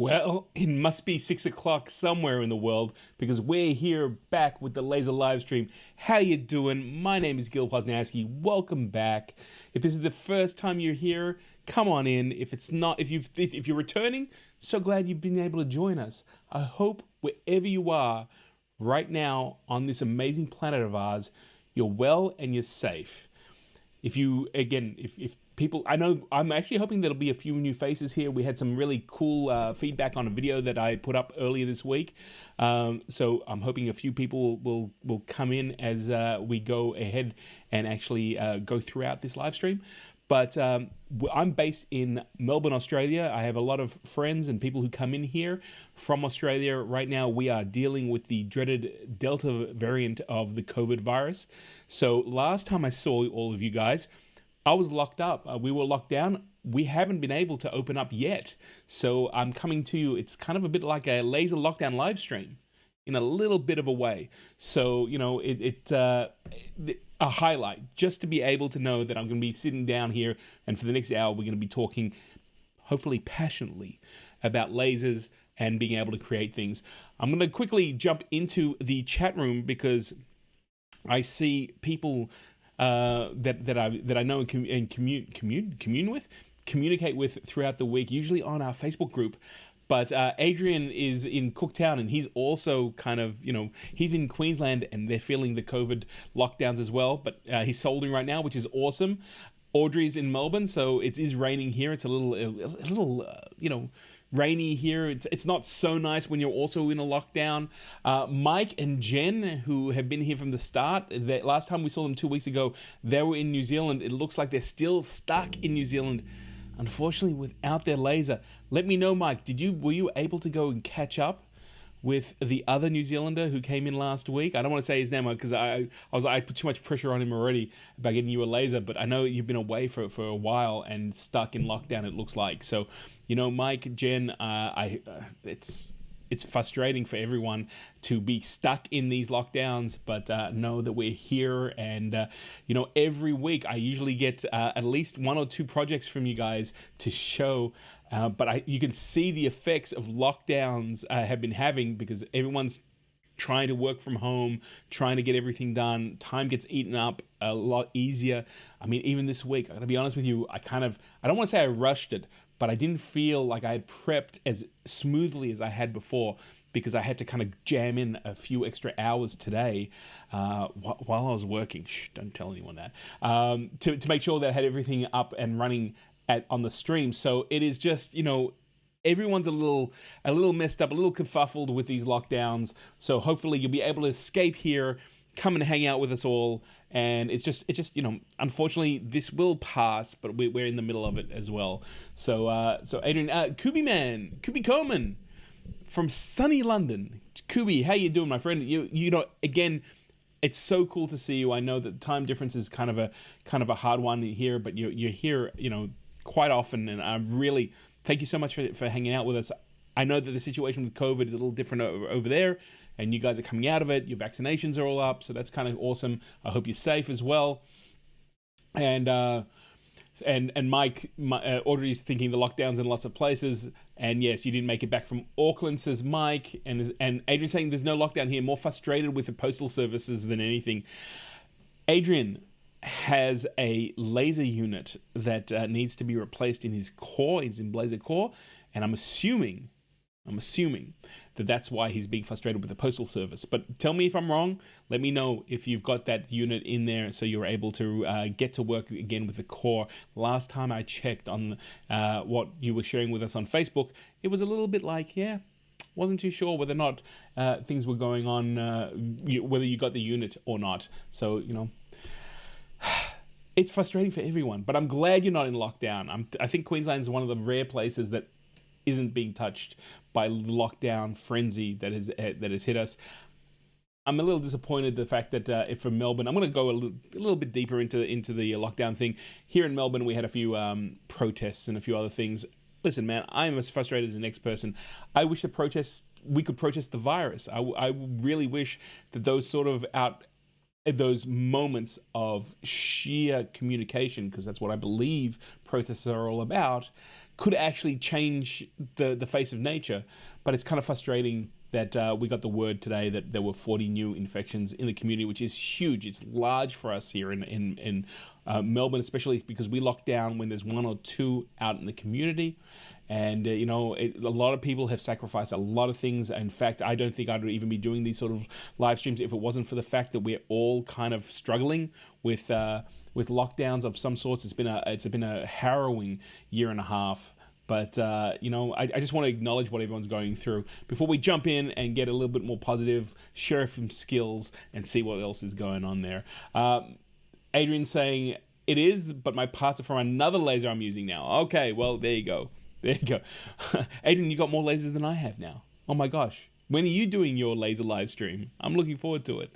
Well, it must be 6 o'clock somewhere in the world because we're here back with the Laser Livestream. How you doing? My name is Gil Posnowski. Welcome back. If this is the first time you're here, come on in. If it's not, if you're returning, so glad you've been able to join us. I hope wherever you are right now on this amazing planet of ours, you're well and you're safe. If people, I know, I'm actually hoping there'll be a few new faces here. We had some really cool feedback on a video that I put up earlier this week. So I'm hoping a few people will come in as we go ahead and actually go throughout this live stream. But I'm based in Melbourne, Australia. I have a lot of friends and people who come in here from Australia. Right now, we are dealing with the dreaded Delta variant of the COVID virus. So last time I saw all of you guys, I was locked up. We were locked down. We haven't been able to open up yet. So I'm coming to you. It's kind of a bit like a laser lockdown live stream in a little bit of a way. So, you know, a highlight just to be able to know that I'm going to be sitting down here and for the next hour, we're going to be talking hopefully passionately about lasers and being able to create things. I'm going to quickly jump into the chat room because I see people that I know and communicate with throughout the week, usually on our Facebook group. But Adrian is in Cooktown, and he's also kind of, you know, he's in Queensland, and they're feeling the COVID lockdowns as well. But he's soldering right now, which is awesome. Audrey's in Melbourne, so it is raining here. It's a little, you know, rainy here. It's not so nice when you're also in a lockdown. Mike and Jen, who have been here from the start, last time we saw them 2 weeks ago, they were in New Zealand. It looks like they're still stuck in New Zealand, unfortunately, without their laser. Let me know, Mike, were you able to go and catch up with the other New Zealander who came in last week? I don't want to say his name because I put too much pressure on him already about getting you a laser, but I know you've been away for a while and stuck in lockdown, it looks like. So, you know, Mike, Jen, it's frustrating for everyone to be stuck in these lockdowns, but know that we're here. And, you know, every week I usually get at least 1 or 2 projects from you guys to show. But you can see the effects of lockdowns have been having because everyone's trying to work from home, trying to get everything done. Time gets eaten up a lot easier. I mean, even this week, I gotta be honest with you, I don't want to say I rushed it, but I didn't feel like I had prepped as smoothly as I had before because I had to kind of jam in a few extra hours today while I was working. Shh, don't tell anyone that. To make sure that I had everything up and running on the stream. So it is just, you know, everyone's a little messed up, a little kerfuffled with these lockdowns. So hopefully you'll be able to escape here, come and hang out with us all. And it's just, you know, unfortunately this will pass, but we're in the middle of it as well. So Adrian, Kubi Coleman from sunny London. Kubi, how you doing, my friend? You know, again, it's so cool to see you. I know that time difference is kind of a hard one here, but you're here, you know, quite often, and I really thank you so much for hanging out with us. I know that the situation with COVID is a little different over there, and you guys are coming out of it. Your vaccinations are all up, so that's kind of awesome. I hope you're safe as well. And Mike, Audrey's thinking the lockdowns in lots of places, and yes, you didn't make it back from Auckland, says Mike, and Adrian saying there's no lockdown here. More frustrated with the postal services than anything. Adrian has a laser unit that needs to be replaced in his core, his Emblazer core, and I'm assuming that that's why he's being frustrated with the postal service. But tell me if I'm wrong. Let me know if you've got that unit in there so you're able to get to work again with the core. Last time I checked on what you were sharing with us on Facebook, it was a little bit like, yeah, wasn't too sure whether or not things were going on, whether you got the unit or not. So, you know, it's frustrating for everyone, but I'm glad you're not in lockdown. I think Queensland is one of the rare places that isn't being touched by lockdown frenzy that has hit us. I'm a little disappointed the fact that if for Melbourne, I'm going to go a little bit deeper into the lockdown thing. Here in Melbourne, we had a few protests and a few other things. Listen, man, I'm as frustrated as the next person. I wish we could protest the virus. I really wish that those sort of those moments of sheer communication, because that's what I believe protests are all about, could actually change the face of nature. But it's kind of frustrating that we got the word today that there were 40 new infections in the community, which is huge. It's large for us here in Melbourne, especially because we lock down when there's 1 or 2 out in the community. And, a lot of people have sacrificed a lot of things. In fact, I don't think I'd even be doing these sort of live streams if it wasn't for the fact that we're all kind of struggling with lockdowns of some sorts. It's been a harrowing year and a half. But, I just want to acknowledge what everyone's going through before we jump in and get a little bit more positive, share some skills, and see what else is going on there. Adrian's saying, it is, but my parts are from another laser I'm using now. Okay, well, there you go. There you go. Adrian, you got more lasers than I have now. Oh my gosh. When are you doing your laser live stream? I'm looking forward to it.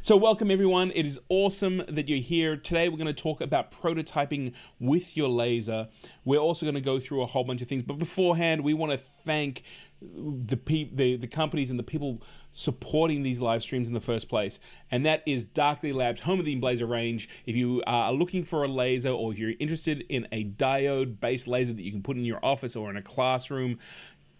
So welcome everyone. It is awesome that you're here. Today we're going to talk about prototyping with your laser. We're also going to go through a whole bunch of things. But beforehand, we want to thank the companies and the people supporting these live streams in the first place. And that is Darkly Labs, home of the Emblazer range. If you are looking for a laser, or if you're interested in a diode-based laser that you can put in your office or in a classroom,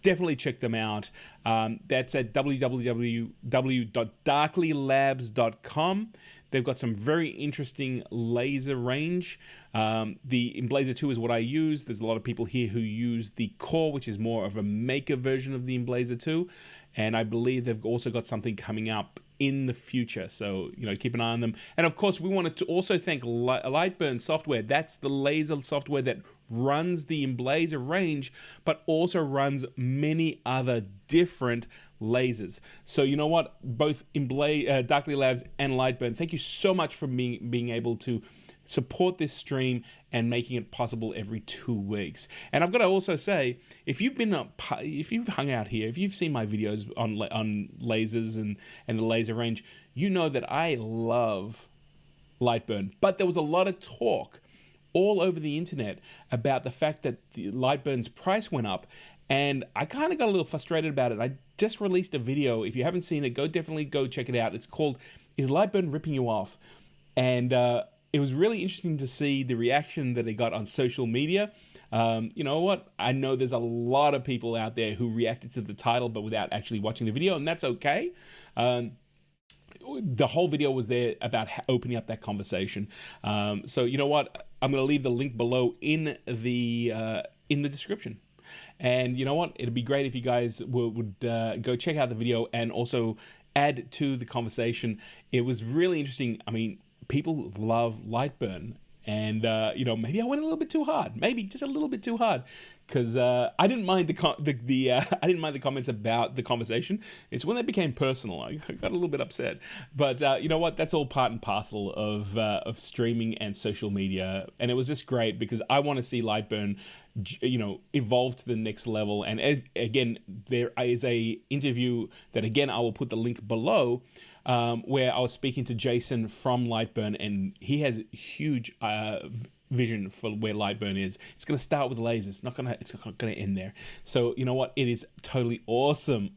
definitely check them out. That's at www.darklylabs.com. They've got some very interesting laser range. The Emblazer 2 is what I use. There's a lot of people here who use the Core, which is more of a maker version of the Emblazer 2. And I believe they've also got something coming up in the future. So, keep an eye on them. And of course, we wanted to also thank LightBurn software. That's the laser software that runs the Emblazer range, but also runs many other different lasers. So you know what? Both Darkly Labs and LightBurn, thank you so much for being able to support this stream and making it possible every 2 weeks. And I've got to also say, if you've hung out here, if you've seen my videos on lasers and the laser range, you know that I love LightBurn. But there was a lot of talk all over the internet about the fact that the LightBurn's price went up, and I kind of got a little frustrated about it. I just released a video. If you haven't seen it, definitely go check it out. It's called "Is LightBurn Ripping You Off?" And it was really interesting to see the reaction that it got on social media. You know what? I know there's a lot of people out there who reacted to the title but without actually watching the video, and that's okay. The whole video was there about opening up that conversation. So you know what? I'm going to leave the link below in the description. And you know what? It'd be great if you guys would go check out the video and also add to the conversation. It was really interesting. I mean, people love LightBurn, and maybe I went a little bit too hard, maybe just a little bit too hard, because I didn't mind I didn't mind the comments about the conversation. It's when they became personal I got a little bit upset. But you know what? That's all part and parcel of streaming and social media, and it was just great because I want to see LightBurn evolve to the next level. And again, there is a interview that again I will put the link below, where I was speaking to Jason from LightBurn, and he has huge vision for where LightBurn is. It's going to start with lasers. It's not going to end there. So you know what? It is totally awesome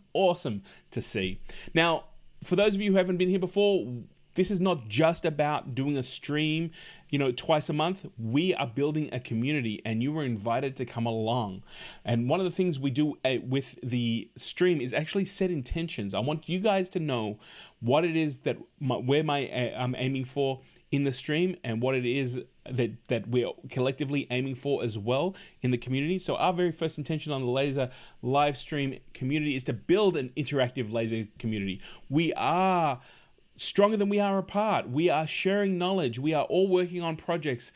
to see. Now, for those of you who haven't been here before, this is not just about doing a stream, twice a month. We are building a community, and you were invited to come along. And one of the things we do with the stream is actually set intentions. I want you guys to know what it is that I'm aiming for in the stream, and what it is that we're collectively aiming for as well in the community. So our very first intention on the laser live stream community is to build an interactive laser community. We are stronger than we are apart. We are sharing knowledge. We are all working on projects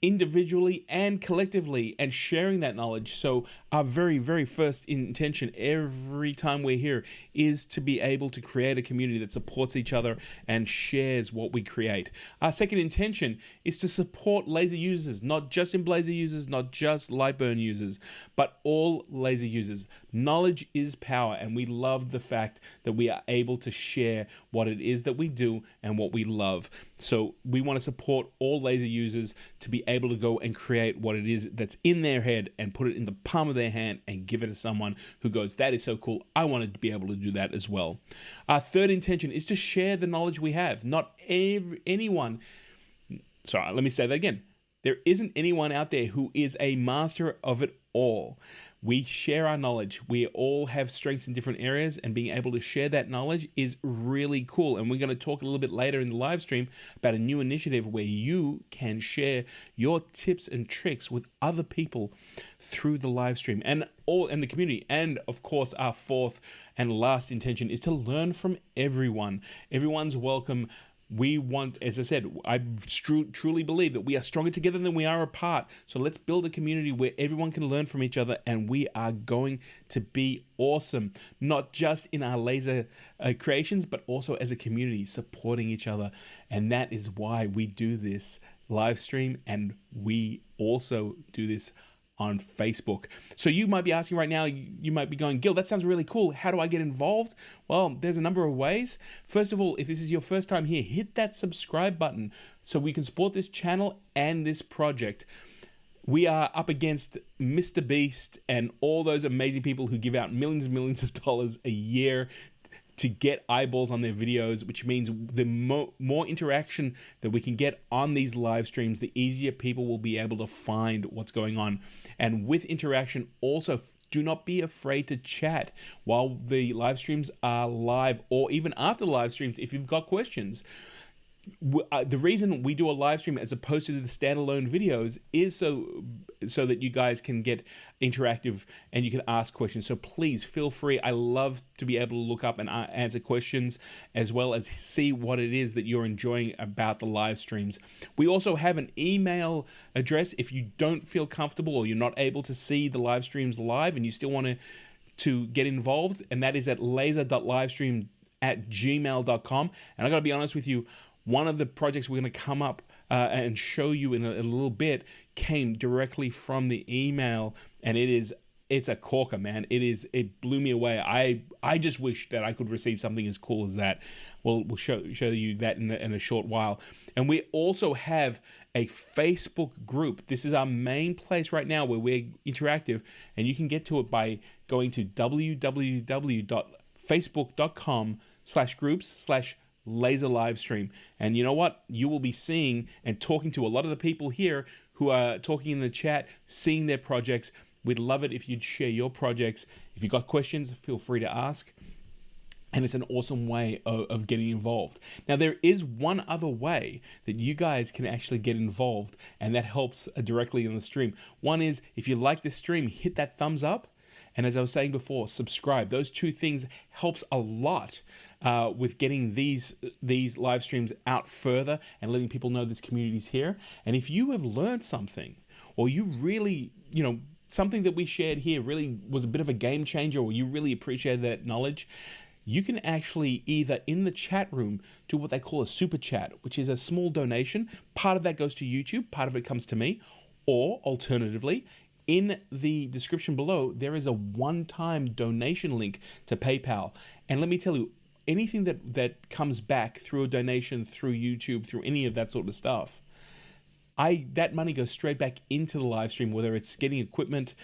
individually and collectively and sharing that knowledge. So our very, very first intention every time we're here is to be able to create a community that supports each other and shares what we create. Our second intention is to support laser users, not just Emblazer users, not just LightBurn users, but all laser users. Knowledge is power, and we love the fact that we are able to share what it is that we do and what we love. So we want to support all laser users to be able to go and create what it is that's in their head and put it in the palm of their hand and give it to someone who goes, that is so cool, I want to be able to do that as well. Our third intention is to share the knowledge we have. Not anyone, sorry, let me say that again. There isn't anyone out there who is a master of it all. We share our knowledge. We all have strengths in different areas, and being able to share that knowledge is really cool. And we're going to talk a little bit later in the live stream about a new initiative where you can share your tips and tricks with other people through the live stream and the community. And of course, our fourth and last intention is to learn from everyone. Everyone's welcome. We want, as I said, I truly believe that we are stronger together than we are apart. So let's build a community where everyone can learn from each other, and we are going to be awesome, not just in our laser creations, but also as a community supporting each other. And that is why we do this live stream, and we also do this on Facebook. So you might be asking right now, you might be going, Gil, that sounds really cool. How do I get involved? Well, there's a number of ways. First of all, if this is your first time here, hit that subscribe button so we can support this channel and this project. We are up against Mr. Beast and all those amazing people who give out millions and millions of dollars a year to get eyeballs on their videos, which means the more interaction that we can get on these live streams, the easier people will be able to find what's going on. And with interaction, also do not be afraid to chat while the live streams are live, or even after the live streams if you've got questions. The reason we do a live stream as opposed to the standalone videos is so that you guys can get interactive and you can ask questions. So please feel free. I love to be able to look up and answer questions, as well as see what it is that you're enjoying about the live streams. We also have an email address if you don't feel comfortable or you're not able to see the live streams live and you still want to get involved, and that is at laser.livestream@gmail.com. And I gotta be honest with you, one of the projects we're going to come up and show you in a little bit came directly from the email, and it's a corker, man. It blew me away. I just wish that I could receive something as cool as that. We'll show you that in a short while. And we also have a Facebook group. This is our main place right now where we're interactive, and you can get to it by going to www.facebook.com/groups/laser live stream. And you know what? You will be seeing and talking to a lot of the people here who are talking in the chat, seeing their projects. We'd love it if you'd share your projects. If you've got questions, feel free to ask. And it's an awesome way of getting involved. Now, there is one other way that you guys can actually get involved, and that helps directly on the stream. One is, if you like this stream, hit that thumbs up. And as I was saying before, subscribe. Those two things helps a lot with getting these live streams out further and letting people know this community's here. And if you have learned something, or you really, something that we shared here really was a bit of a game changer, or you really appreciated that knowledge, you can actually either in the chat room do what they call a super chat, which is a small donation. Part of that goes to YouTube, part of it comes to me, or alternatively, in the description below, there is a one-time donation link to PayPal. And let me tell you, anything that comes back through a donation, through YouTube, through any of that sort of stuff, that money goes straight back into the live stream, whether it's getting equipment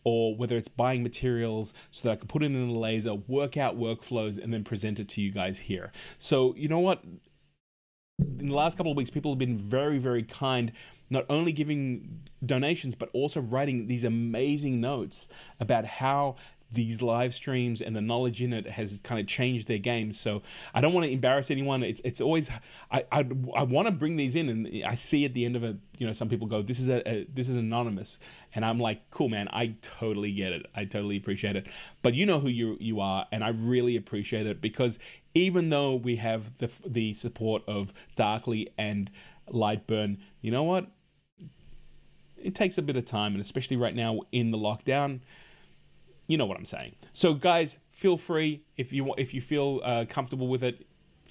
or whether it's buying materials so that I can put it in the laser, work out workflows, and then present it to you guys here. So you know what? In the last couple of weeks, people have been very, very kind, not only giving donations, but also writing these amazing notes about how these live streams and the knowledge in it has kind of changed their game. So I don't want to embarrass anyone. It's always, I want to bring these in, and I see at the end of it, some people go, this is anonymous. And I'm like, cool, man, I totally get it. I totally appreciate it. But you know who you are, and I really appreciate it, because even though we have the support of Darkly and LightBurn, you know what? It takes a bit of time, and especially right now in the lockdown, you know what I'm saying. So guys, feel free if you feel comfortable with it.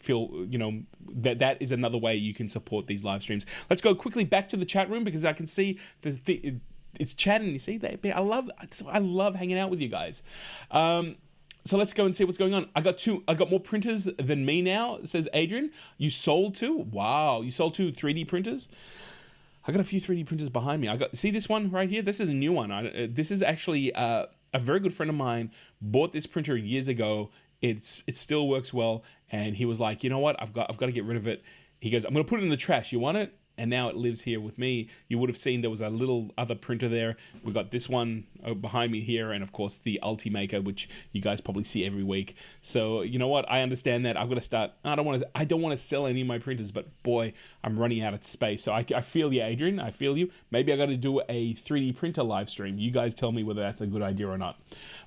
That is another way you can support these live streams. Let's go quickly back to the chat room, because I can see it's chatting. You see, I love hanging out with you guys. So let's go and see what's going on. I got more printers than me now, says Adrian. You sold 2? Wow, you sold 2 3D printers? I got a few 3D printers behind me. See this one right here? This is a new one. This is actually a very good friend of mine bought this printer years ago. It still works well, and he was like, you know what? I've got to get rid of it. He goes, I'm gonna put it in the trash. You want it? And now it lives here with me. You would have seen there was a little other printer there. We've got this one behind me here, and of course the Ultimaker, which you guys probably see every week. So you know what? I understand that. I've got to start. I don't want to sell any of my printers, but boy, I'm running out of space. So I feel you, Adrian. I feel you. Maybe I got to do a 3D printer live stream. You guys tell me whether that's a good idea or not.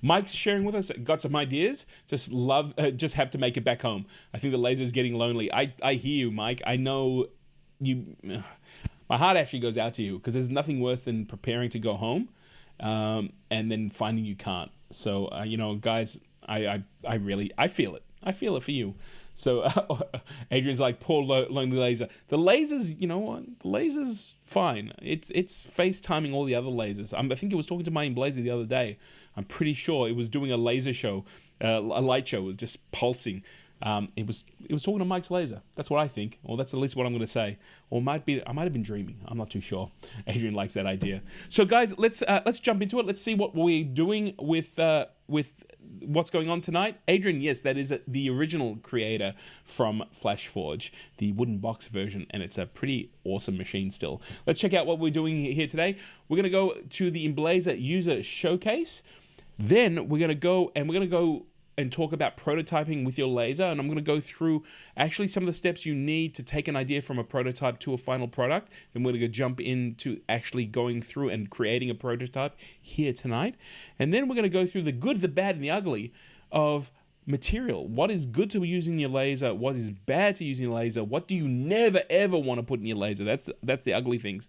Mike's sharing with us. Got some ideas. Just have to make it back home. I think the laser's getting lonely. I hear you, Mike. I know. My heart actually goes out to you, because there's nothing worse than preparing to go home and then finding you can't. So you know, guys, I feel it. I feel it for you. So Adrian's like, poor lonely laser. The lasers, you know what? The lasers, fine. It's FaceTiming all the other lasers. I think it was talking to my Blazer the other day. I'm pretty sure it was doing a laser show, a light show. It was just pulsing. It was talking to Mike's laser. That's what I think, or that's at least what I'm going to say. Or I might have been dreaming. I'm not too sure. Adrian likes that idea. So guys, let's jump into it. Let's see what we're doing with what's going on tonight. Adrian, yes, that is the original creator from FlashForge, the wooden box version, and it's a pretty awesome machine still. Let's check out what we're doing here today. We're going to go to the Emblazer user showcase. Then we're going to go and talk about prototyping with your laser, and I'm going to go through actually some of the steps you need to take an idea from a prototype to a final product. Then we're going to jump into actually going through and creating a prototype here tonight, and then we're going to go through the good, the bad, and the ugly of material. What is good to using your laser? What is bad to using your laser? What do you never ever want to put in your laser? That's the ugly things.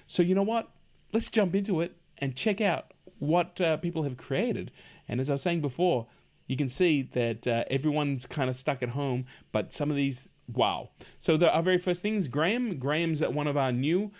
So you know what? Let's jump into it and check out what people have created. And as I was saying before, you can see that everyone's kind of stuck at home, but some of these, wow. So our very first thing is Graham. Graham's one of our new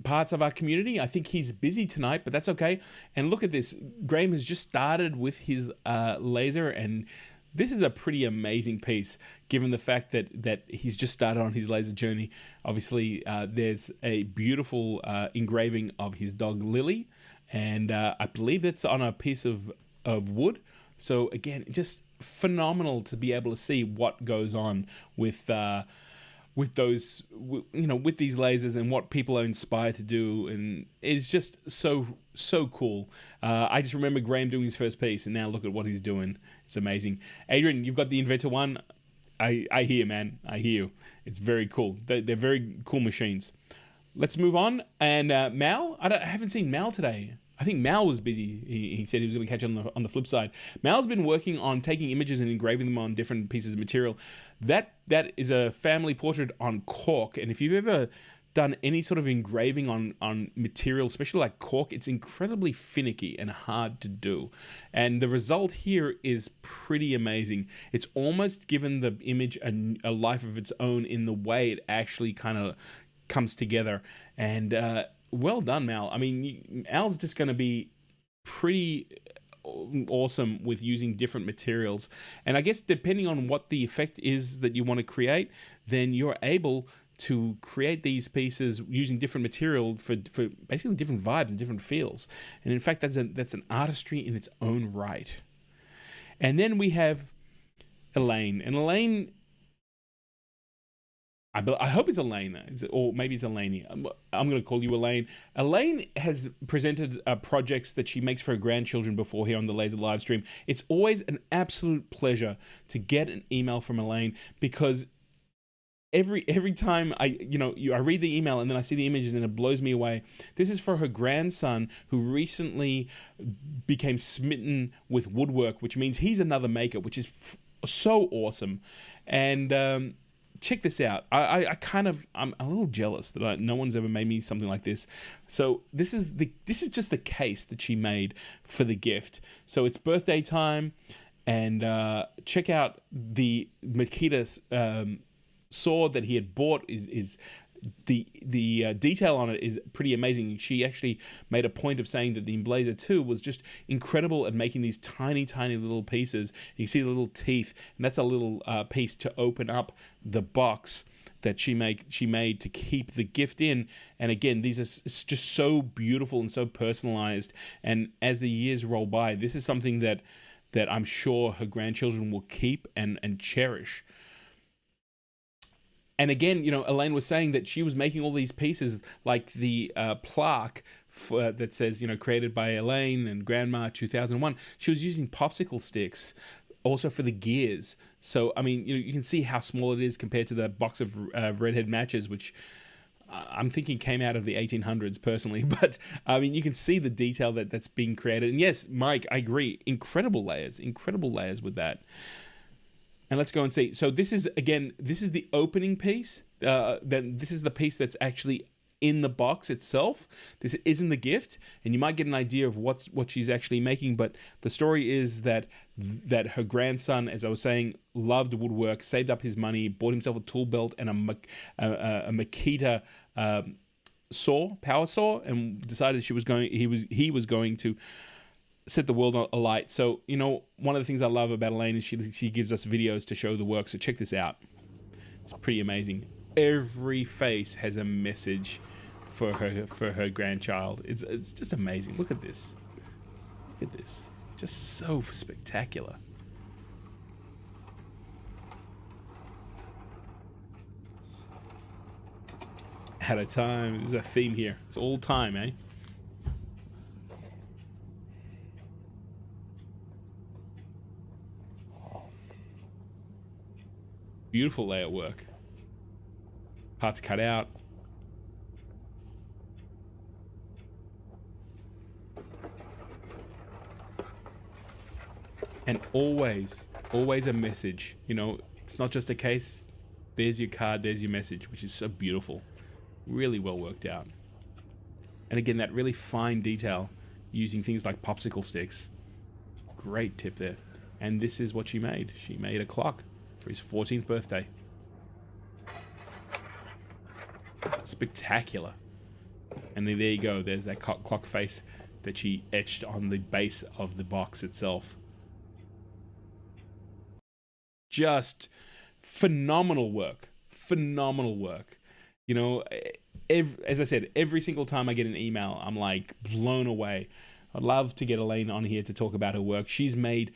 parts of our community. I think he's busy tonight, but that's okay. And look at this. Graham has just started with his laser, and this is a pretty amazing piece, given the fact that he's just started on his laser journey. Obviously, there's a beautiful engraving of his dog, Lily, and I believe that's on a piece of wood. So again, just phenomenal to be able to see what goes on with those, you know, with these lasers and what people are inspired to do, and it's just so cool. I just remember Graham doing his first piece, and now look at what he's doing. It's amazing. Adrian, you've got the Inventor one. I hear you, man. I hear you. It's very cool. They're very cool machines. Let's move on. And Mal, I haven't seen Mal today. I think Mal was busy. He said he was going to catch on the flip side. Mal's been working on taking images and engraving them on different pieces of material. That is a family portrait on cork. And if you've ever done any sort of engraving on material, especially like cork, it's incredibly finicky and hard to do. And the result here is pretty amazing. It's almost given the image a life of its own in the way it actually kind of comes together. And well done, Mal. I mean, Mal's just going to be pretty awesome with using different materials. And I guess depending on what the effect is that you want to create, then you're able to create these pieces using different material for basically different vibes and different feels. And in fact, that's an artistry in its own right. And then we have Elaine. And Elaine, I hope it's Elaine, or maybe it's Elaine. I'm going to call you Elaine. Elaine has presented projects that she makes for her grandchildren before here on the Laser live stream. It's always an absolute pleasure to get an email from Elaine, because every time I read the email and then I see the images and it blows me away. This is for her grandson, who recently became smitten with woodwork, which means he's another maker, which is so awesome. And check this out. I'm a little jealous that no one's ever made me something like this. So this is just the case that she made for the gift. So it's birthday time, and check out the Makita's sword that he had bought. Is the detail on it is pretty amazing. She actually made a point of saying that the Emblazer 2 was just incredible at making these tiny little pieces. You see the little teeth, and that's a little piece to open up the box that she made to keep the gift in. And again, these are just so beautiful and so personalized. And as the years roll by, this is something that I'm sure her grandchildren will keep and cherish. And again, you know, Elaine was saying that she was making all these pieces, like the plaque that says, you know, created by Elaine and Grandma 2001. She was using popsicle sticks also for the gears. So, I mean, you can see how small it is compared to the box of redhead matches, which I'm thinking came out of the 1800s personally. But, I mean, you can see the detail that's being created. And yes, Mike, I agree. Incredible layers with that. And let's go and see. So this is the opening piece. Then this is the piece that's actually in the box itself. This isn't the gift, and you might get an idea of what she's actually making. But the story is that her grandson, as I was saying, loved woodwork, saved up his money, bought himself a tool belt and a Makita power saw, and decided he was going to set the world alight. So, you know, one of the things I love about Elaine is she gives us videos to show the work. So check this out. It's pretty amazing. Every face has a message for her grandchild. It's just amazing. Look at this. Look at this. Just so spectacular. At a time. There's a theme here. It's all time, eh? Beautiful layout work. Parts cut out. And always a message. You know, it's not just a case, there's your card, there's your message, which is so beautiful. Really well worked out. And again, that really fine detail using things like popsicle sticks. Great tip there. And this is what she made. She made a clock for his 14th birthday. Spectacular. And then there you go. There's that clock face that she etched on the base of the box itself. Just phenomenal work. Phenomenal work. You know, as I said, every single time I get an email, I'm like blown away. I'd love to get Elaine on here to talk about her work. She's made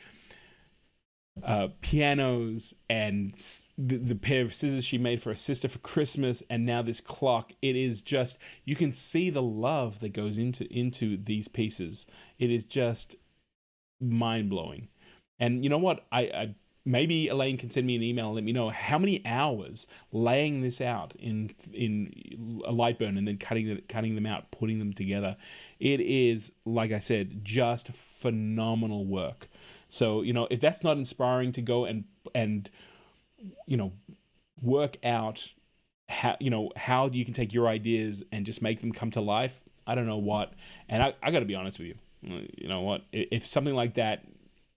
pianos and the pair of scissors she made for her sister for Christmas, and now this clock. It is just, you can see the love that goes into these pieces. It is just mind-blowing. And you know what, I maybe Elaine can send me an email and let me know how many hours laying this out in a LightBurn and then cutting them out, putting them together. It is, like I said, just phenomenal work. So, you know, if that's not inspiring to go and you know, work out how you can take your ideas and just make them come to life, I don't know what. And I got to be honest with you. You know what? If something like that,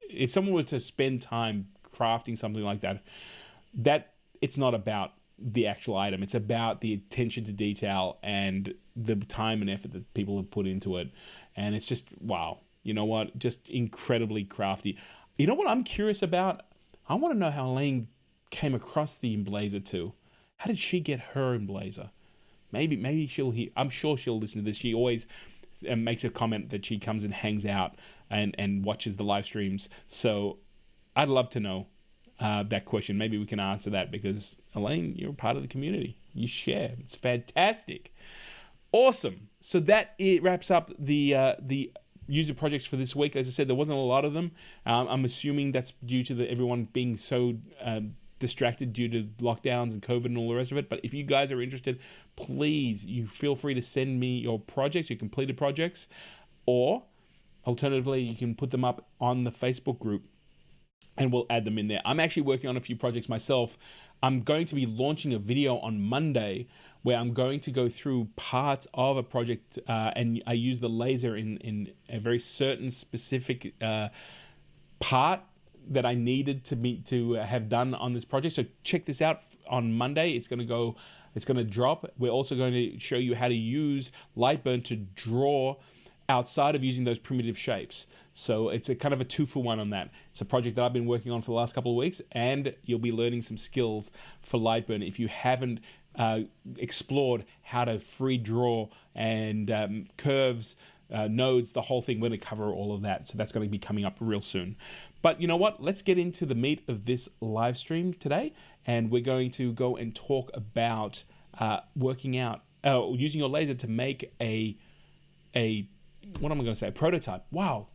if someone were to spend time crafting something like that, it's not about the actual item. It's about the attention to detail and the time and effort that people have put into it. And it's just, wow. You know what? Just incredibly crafty. You know what I'm curious about? I want to know how Elaine came across the Emblazer 2. How did she get her Emblazer? Maybe she'll hear. I'm sure she'll listen to this. She always makes a comment that she comes and hangs out and watches the live streams. So I'd love to know that question. Maybe we can answer that, because Elaine, you're a part of the community. You share. It's fantastic. Awesome. So that wraps up the user projects for this week. As I said, there wasn't a lot of them. I'm assuming that's due to everyone being so distracted due to lockdowns and COVID and all the rest of it. But if you guys are interested, please, you feel free to send me your projects, your completed projects, or alternatively, you can put them up on the Facebook group and we'll add them in there. I'm actually working on a few projects myself. I'm going to be launching a video on Monday where I'm going to go through parts of a project, and I use the laser in a very certain specific part that I needed to have done on this project. So check this out on Monday. It's going to drop. We're also going to show you how to use LightBurn to draw outside of using those primitive shapes. So it's a kind of a 2-for-1 on that. It's a project that I've been working on for the last couple of weeks, and you'll be learning some skills for LightBurn if you haven't explored how to free draw and curves, nodes, the whole thing. We're going to cover all of that. So that's going to be coming up real soon. But you know what? Let's get into the meat of this live stream today. And we're going to go and talk about working out, using your laser to make a what am I going to say? A prototype. Wow.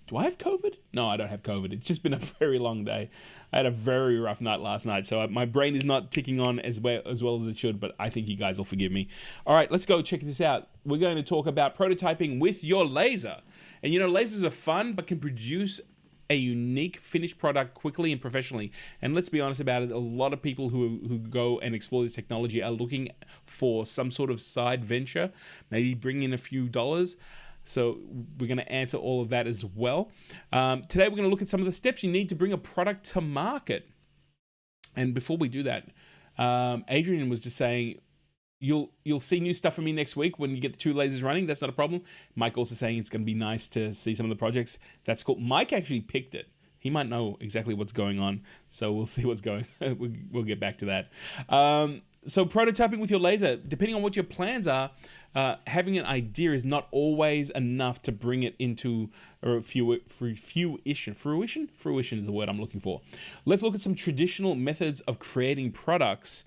Do I have COVID? No, I don't have COVID. It's just been a very long day. I had a very rough night last night, so my brain is not ticking on as well as it should, but I think you guys will forgive me. All right, let's go check this out. We're going to talk about prototyping with your laser. And you know, lasers are fun, but can produce a unique finished product quickly and professionally. And let's be honest about it, a lot of people who go and explore this technology are looking for some sort of side venture, maybe bring in a few dollars. So we're going to answer all of that as well. Today we're going to look at some of the steps you need to bring a product to market. And before we do that, Adrian was just saying, you'll see new stuff from me next week when you get the 2 lasers running. That's not a problem. Mike also saying it's going to be nice to see some of the projects. That's cool. Mike actually picked it. He might know exactly what's going on. So we'll see what's going on. We'll get back to that. So prototyping with your laser, depending on what your plans are, having an idea is not always enough to bring it into fruition. Fruition is the word I'm looking for. Let's look at some traditional methods of creating products.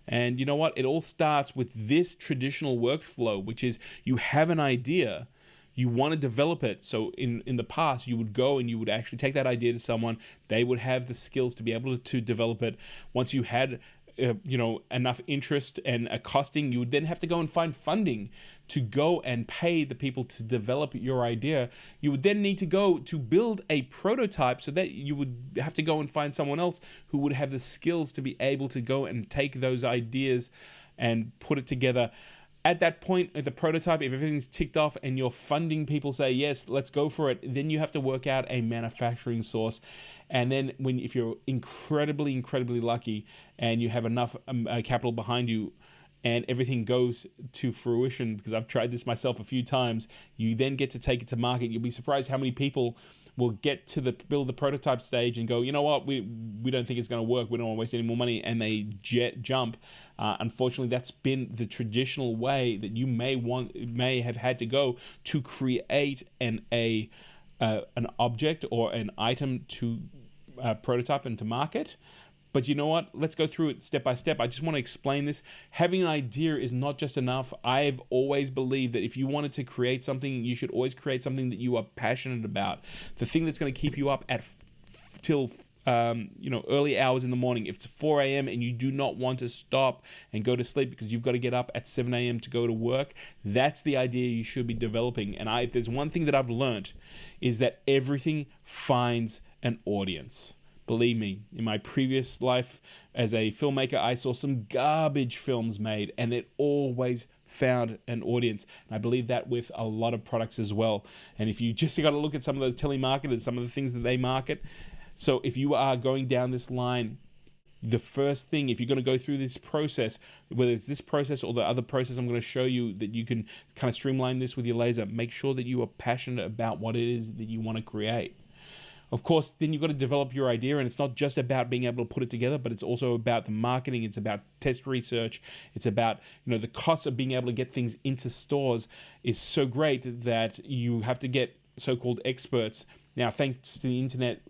And you know what? It all starts with this traditional workflow, which is you have an idea, you want to develop it. So in the past, you would go and you would actually take that idea to someone. They would have the skills to be able to develop it. Once you had enough interest and a costing, you would then have to go and find funding to go and pay the people to develop your idea. You would then need to go to build a prototype, so that you would have to go and find someone else who would have the skills to be able to go and take those ideas and put it together. At that point, at the prototype, if everything's ticked off and your funding people say, yes, let's go for it, then you have to work out a manufacturing source. And then if you're incredibly lucky and you have enough capital behind you and everything goes to fruition, because I've tried this myself a few times, you then get to take it to market. You'll be surprised how many people will get to build the prototype stage and go, you know what, we don't think it's going to work. We don't want to waste any more money. And they jump. Unfortunately, that's been the traditional way that you may have had to go to create an object or an item to prototype and to market. But you know what? Let's go through it step by step. I just want to explain this. Having an idea is not just enough. I've always believed that if you wanted to create something, you should always create something that you are passionate about. The thing that's going to keep you up till early hours in the morning. If it's 4 a.m. and you do not want to stop and go to sleep because you've got to get up at 7 a.m. to go to work, that's the idea you should be developing. And if there's one thing that I've learned, is that everything finds an audience. Believe me, in my previous life as a filmmaker, I saw some garbage films made, and it always found an audience. And I believe that with a lot of products as well. And if you just got to look at some of those telemarketers, some of the things that they market. So if you are going down this line, the first thing, if you're going to go through this process, whether it's this process or the other process I'm going to show you that you can kind of streamline this with your laser, make sure that you are passionate about what it is that you want to create. Of course, then you've got to develop your idea, and it's not just about being able to put it together, but it's also about the marketing. It's about test research. It's about, the cost of being able to get things into stores is so great that you have to get so-called experts. Now, thanks to the internet,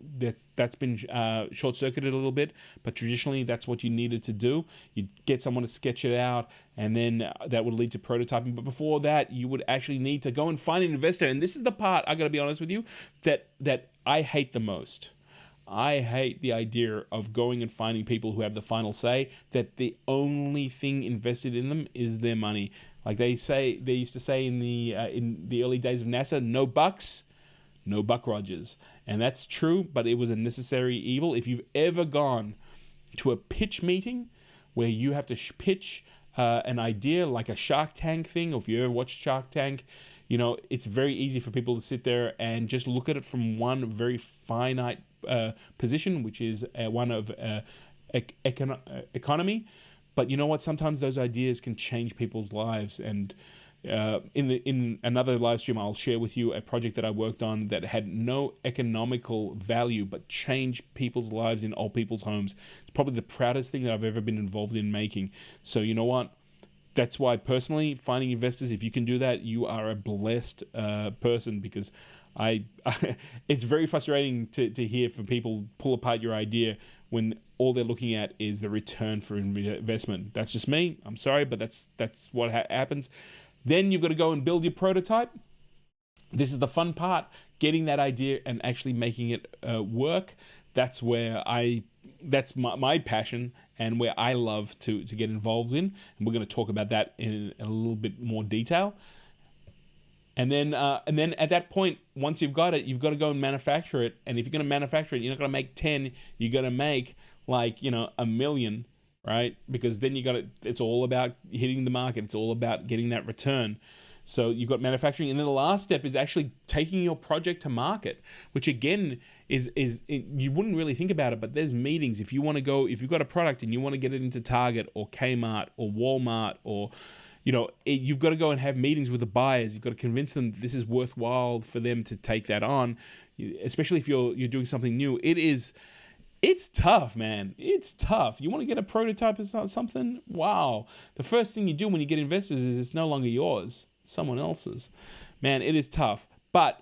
that's been short-circuited a little bit, but traditionally that's what you needed to do. You'd get someone to sketch it out, and then that would lead to prototyping. But before that, you would actually need to go and find an investor. And this is the part, I got to be honest with you, that I hate the most. I hate the idea of going and finding people who have the final say, that the only thing invested in them is their money. Like they used to say in the early days of NASA, no bucks, no Buck Rogers. And that's true, but it was a necessary evil. If you've ever gone to a pitch meeting where you have to pitch an idea like a Shark Tank thing, or if you ever watched Shark Tank, it's very easy for people to sit there and just look at it from one very finite position, which is one of economy. But you know what? Sometimes those ideas can change people's lives. And in another live stream, I'll share with you a project that I worked on that had no economical value, but changed people's lives in old people's homes. It's probably the proudest thing that I've ever been involved in making. So you know what? That's why personally, finding investors, if you can do that, you are a blessed person, because it's very frustrating to hear from people pull apart your idea when all they're looking at is the return for investment. That's just me. I'm sorry, but that's what happens. Then you've got to go and build your prototype. This is the fun part, getting that idea and actually making it work. That's where that's my passion and where I love to get involved in. And we're going to talk about that in a little bit more detail. And then at that point, once you've got it, you've got to go and manufacture it. And if you're going to manufacture it, you're not going to make 10. You're going to make like, you know, 1 million, right? Because then it's all about hitting the market. It's all about getting that return. So you've got manufacturing. And then the last step is actually taking your project to market, which again is you wouldn't really think about it, but there's meetings. If you've got a product and you want to get it into Target or Kmart or Walmart, or you know, you've got to go and have meetings with the buyers. You've got to convince them that this is worthwhile for them to take that on, especially if you're doing something new. It's tough, man. It's tough. You want to get a prototype of something? Wow. The first thing you do when you get investors is it's no longer yours, it's someone else's. Man, it is tough. But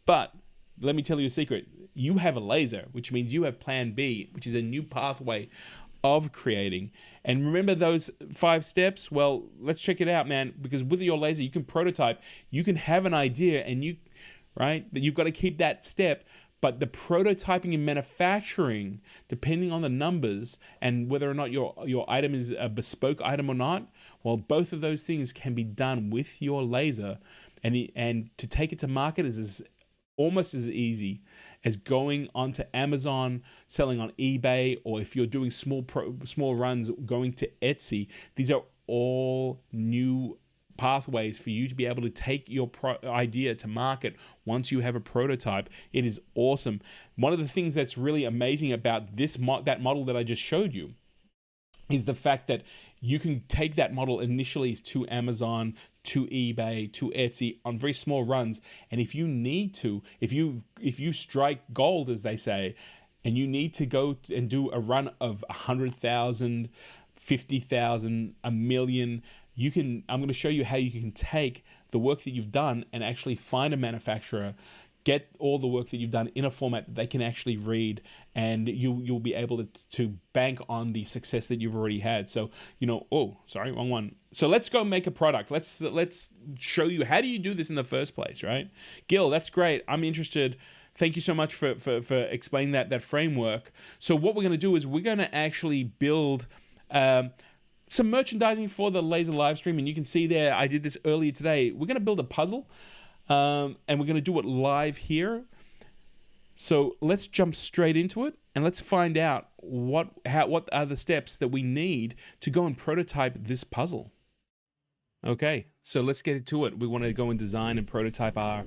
let me tell you a secret. You have a laser, which means you have plan B, which is a new pathway of creating. And remember those 5 steps? Well, let's check it out, man, because with your laser, you can prototype, you can have an idea, and that you've got to keep that step. But the prototyping and manufacturing, depending on the numbers and whether or not your item is a bespoke item or not, well, both of those things can be done with your laser. And to take it to market is almost as easy as going onto Amazon, selling on eBay, or if you're doing small runs, going to Etsy. These are all new pathways for you to be able to take your idea to market once you have a prototype. It is awesome. One of the things that's really amazing about that model that I just showed you is the fact that you can take that model initially to Amazon, to eBay, to Etsy on very small runs. And if you need to, if you strike gold, as they say, and you need to go and do a run of 100,000, 50,000, 1 million, I'm going to show you how you can take the work that you've done and actually find a manufacturer, get all the work that you've done in a format that they can actually read, and you'll be able to bank on the success that you've already had. So, you know, oh, sorry, wrong one. So let's go make a product. Let's show you, how do you do this in the first place, right? Gil, that's great. I'm interested. Thank you so much for explaining that framework. So what we're going to do is we're going to actually build some merchandising for the laser live stream. And you can see there, I did this earlier today. We're going to build a puzzle. And we're going to do it live here. So let's jump straight into it and let's find out what are the steps that we need to go and prototype this puzzle. Okay, so let's get into it. We want to go and design and prototype our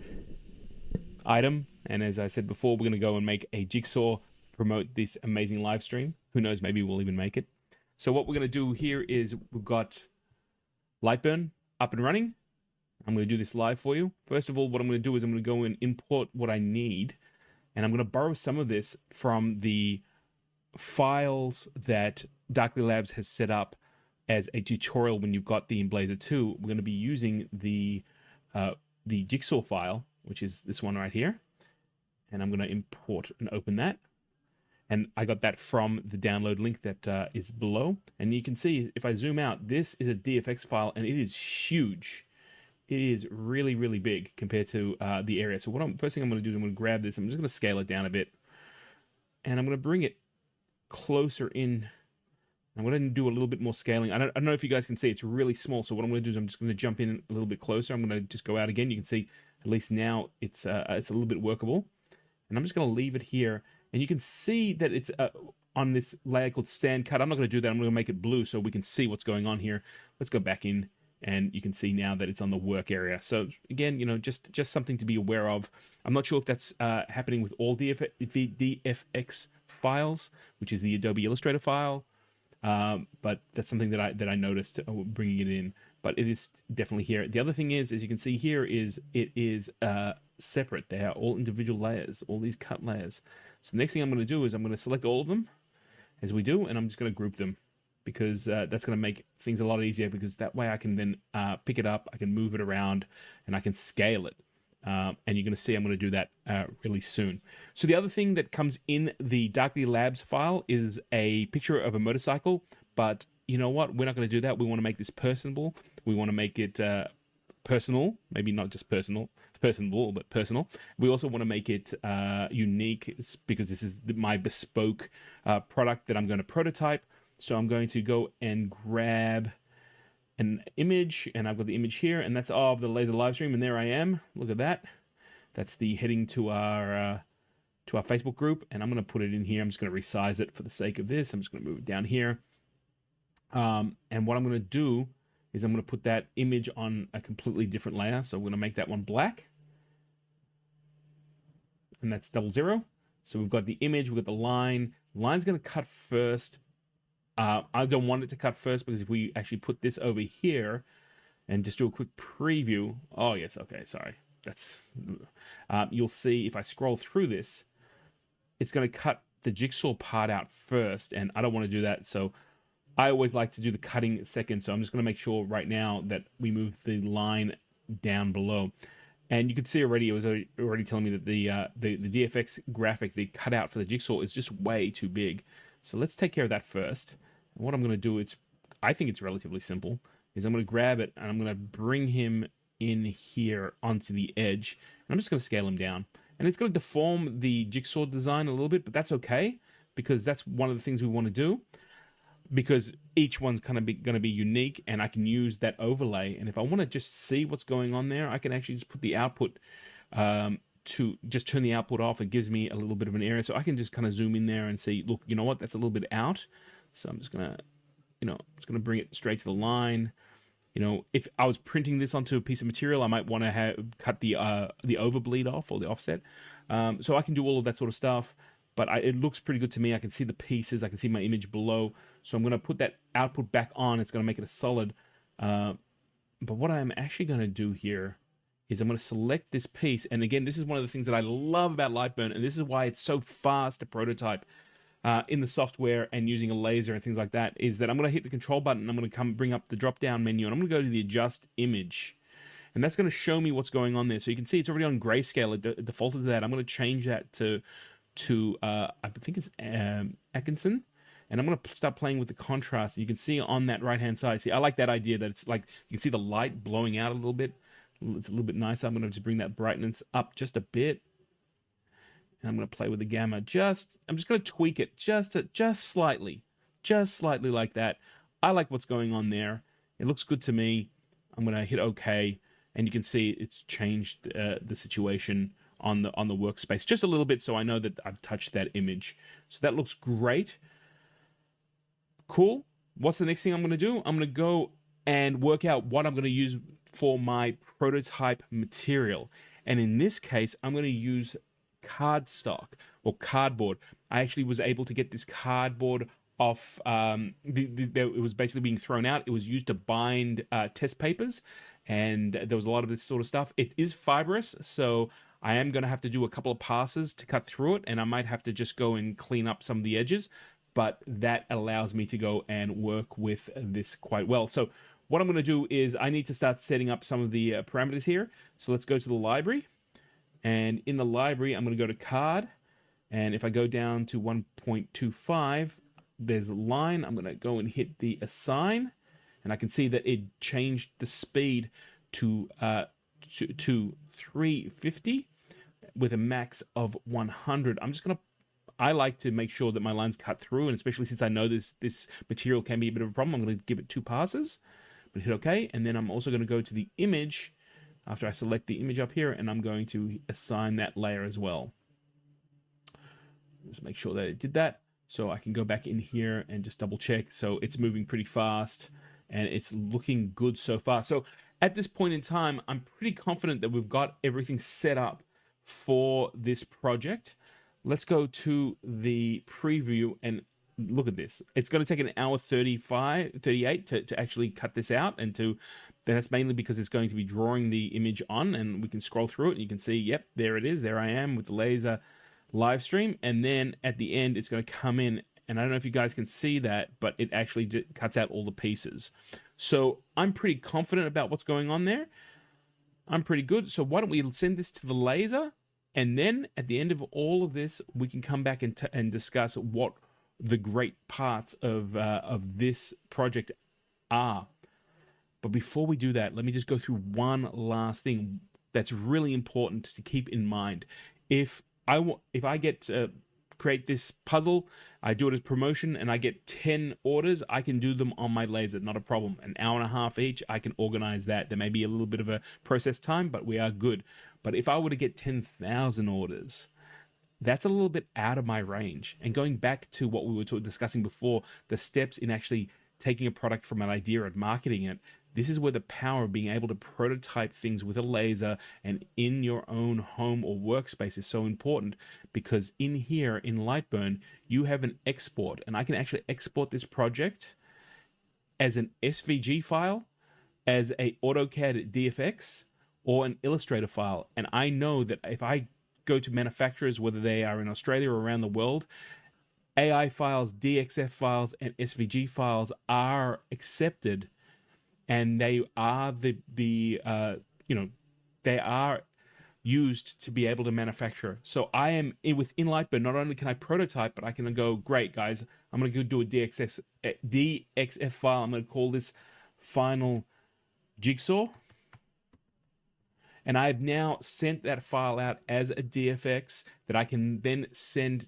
item. And as I said before, we're going to go and make a jigsaw to promote this amazing live stream. Who knows, maybe we'll even make it. So what we're going to do here is we've got LightBurn up and running. I'm going to do this live for you. First of all, what I'm going to do is I'm going to go and import what I need. And I'm going to borrow some of this from the files that Darkly Labs has set up as a tutorial when you've got the Blazor 2. We're going to be using the jigsaw file, which is this one right here. And I'm going to import and open that. And I got that from the download link that is below. And you can see, if I zoom out, this is a DFX file, and it is huge. It is really, really big compared to the area. So first thing I'm going to do is I'm going to grab this. I'm just going to scale it down a bit. And I'm going to bring it closer in. I'm going to do a little bit more scaling. I don't know if you guys can see, it's really small. So what I'm going to do is I'm just going to jump in a little bit closer. I'm going to just go out again. You can see, at least now, it's a little bit workable. And I'm just going to leave it here. And you can see that it's on this layer called stand cut. I'm not going to do that. I'm going to make it blue so we can see what's going on here. Let's go back in and you can see now that it's on the work area. So again, you know, just something to be aware of. I'm not sure if that's happening with all DFX files, which is the Adobe Illustrator file, but that's something that I noticed bringing it in. But it is definitely here. The other thing is, as you can see here, is it is separate. They are all individual layers, all these cut layers. So the next thing I'm going to do is I'm going to select all of them, as we do, and I'm just going to group them, because that's going to make things a lot easier, because that way I can then pick it up, I can move it around, and I can scale it. And you're going to see I'm going to do that really soon. So the other thing that comes in the Darkly Labs file is a picture of a motorcycle, but you know what? We're not going to do that. We want to make this personable. We want to make it personal, maybe not just personable, but personal. We also want to make it unique, because this is my bespoke product that I'm going to prototype. So I'm going to go and grab an image, and I've got the image here, and that's of the laser live stream, and there I am. Look at that. That's the heading to our Facebook group, and I'm going to put it in here. I'm just going to resize it for the sake of this. I'm just going to move it down here. And what I'm going to do is I'm going to put that image on a completely different layer. So I'm going to make that one black, and that's 00. So we've got the image, we've got the line. Line's going to cut first. I don't want it to cut first, because if we actually put this over here and just do a quick preview. Oh yes, okay, sorry. That's you'll see if I scroll through this, it's going to cut the jigsaw part out first, and I don't want to do that. So I always like to do the cutting second. So I'm just going to make sure right now that we move the line down below. And you can see already, it was already telling me that the DFX graphic, the cutout for the jigsaw, is just way too big. So let's take care of that first. And what I'm going to do is, I think it's relatively simple, is I'm going to grab it and I'm going to bring him in here onto the edge. And I'm just going to scale him down. And it's going to deform the jigsaw design a little bit, but that's okay, because that's one of the things we want to do, because each one's kind of going to be unique, and I can use that overlay. And if I want to just see what's going on there, I can actually just put the output to just turn the output off. It gives me a little bit of an area, so I can just kind of zoom in there and see, look, you know what, that's a little bit out. So I'm just gonna, just gonna bring it straight to the line. If I was printing this onto a piece of material, I might want to have cut the overbleed off, or the offset. So I can do all of that sort of stuff, but it looks pretty good to me. I can see the pieces, I can see my image below. So I'm gonna put that output back on. It's gonna make it a solid. But what I'm actually gonna do here is I'm going to select this piece. And again, this is one of the things that I love about LightBurn, and this is why it's so fast to prototype in the software and using a laser and things like that, is that I'm going to hit the control button, and I'm going to come bring up the drop-down menu, and I'm going to go to the adjust image. And that's going to show me what's going on there. So you can see it's already on grayscale. It defaulted to that. I'm going to change that to I think it's Atkinson. And I'm going to start playing with the contrast. You can see on that right-hand side, see, I like that idea that it's like, you can see the light blowing out a little bit. It's a little bit nicer. I'm going to just bring that brightness up just a bit. And I'm going to play with the gamma. I'm just going to tweak it just slightly like that. I like what's going on there. It looks good to me. I'm going to hit OK. And you can see it's changed the situation on the workspace just a little bit, so I know that I've touched that image. So that looks great. Cool. What's the next thing I'm going to do? I'm going to go and work out what I'm going to use for my prototype material. And in this case, I'm going to use cardstock or cardboard. I actually was able to get this cardboard off. It was basically being thrown out. It was used to bind test papers, and there was a lot of this sort of stuff. It is fibrous, so I am going to have to do a couple of passes to cut through it, and I might have to just go and clean up some of the edges, but that allows me to go and work with this quite well. So what I'm going to do is I need to start setting up some of the parameters here. So let's go to the library. And in the library, I'm going to go to card. And if I go down to 1.25, there's a line. I'm going to go and hit the assign. And I can see that it changed the speed to 350 with a max of 100. I like to make sure that my line's cut through, and especially since I know this material can be a bit of a problem, I'm going to give it 2 passes. But hit OK, and then I'm also going to go to the image after I select the image up here, and I'm going to assign that layer as well. Let's make sure that it did that. So I can go back in here and just double check. So it's moving pretty fast. and it's looking good so far. So at this point in time, I'm pretty confident that we've got everything set up for this project. Let's go to the preview and look at this. It's going to take an hour 38 to actually cut this out, and that's mainly because it's going to be drawing the image on, and we can scroll through it and you can see, yep, there it is. There I am with the laser live stream. And then at the end, it's going to come in, and I don't know if you guys can see that, but it actually cuts out all the pieces. So I'm pretty confident about what's going on there. I'm pretty good. So why don't we send this to the laser, and then at the end of all of this, we can come back and discuss what the great parts of this project are. But before we do that, let me just go through one last thing that's really important to keep in mind. If I get to create this puzzle, I do it as promotion, and I get 10 orders, I can do them on my laser, not a problem. An hour and a half each, I can organize that. There may be a little bit of a process time, but we are good. But if I were to get 10,000 orders, that's a little bit out of my range. And going back to what we were discussing before, the steps in actually taking a product from an idea and marketing it, this is where the power of being able to prototype things with a laser and in your own home or workspace is so important, because in here in LightBurn, you have an export, and I can actually export this project as an SVG file, as a AutoCAD DFX, or an Illustrator file. And I know that if I go to manufacturers, whether they are in Australia or around the world, AI files, DXF files, and SVG files are accepted, and they are they are used to be able to manufacture. So I am within LightBurn. Not only can I prototype, but I can go, great guys, I'm going to go do a DXF file. I'm going to call this Final Jigsaw. And I've now sent that file out as a DFX that I can then send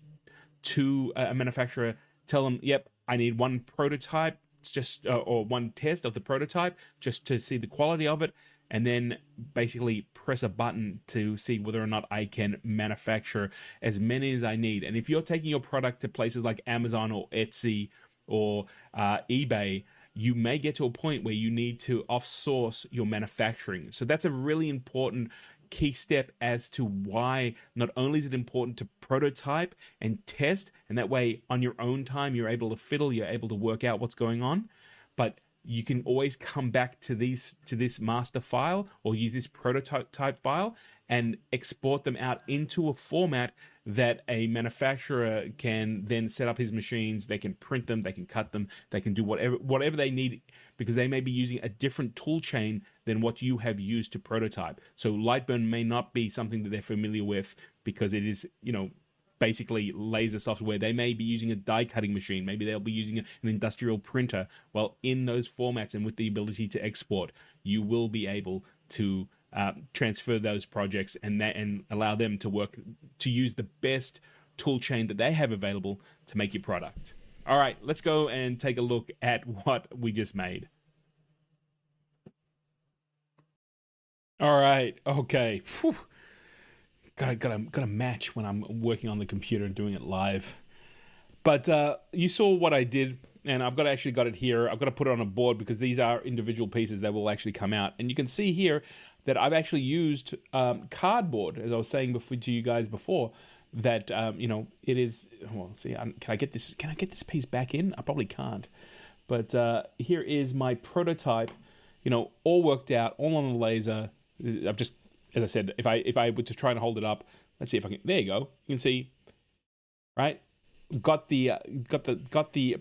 to a manufacturer, tell them, yep, I need one prototype, just or one test of the prototype just to see the quality of it, and then basically press a button to see whether or not I can manufacture as many as I need. And if you're taking your product to places like Amazon or Etsy or eBay, you may get to a point where you need to off-source your manufacturing. So that's a really important key step as to why not only is it important to prototype and test, and that way on your own time you're able to fiddle, you're able to work out what's going on, but you can always come back to this master file or use this prototype file and export them out into a format that a manufacturer can then set up his machines. They can print them, they can cut them, they can do whatever they need, because they may be using a different tool chain than what you have used to prototype. So LightBurn may not be something that they're familiar with, because it is, basically laser software. They may be using a die cutting machine. Maybe they'll be using an industrial printer. Well, in those formats and with the ability to export, you will be able to transfer those projects and allow them to use the best tool chain that they have available to make your product. All right, let's go and take a look at what we just made. All right, okay. Whew. Gotta match when I'm working on the computer and doing it live. But you saw what I did, and I've actually got it here. I've got to put it on a board because these are individual pieces that will actually come out. And you can see here that I've actually used cardboard, as I was saying to you guys before, that it is. Well, let's see. Can I get this piece back in? I probably can't. But here is my prototype. All worked out, all on the laser. I've just, as I said, if I were to try and hold it up, let's see if I can. There you go. You can see, right? Got the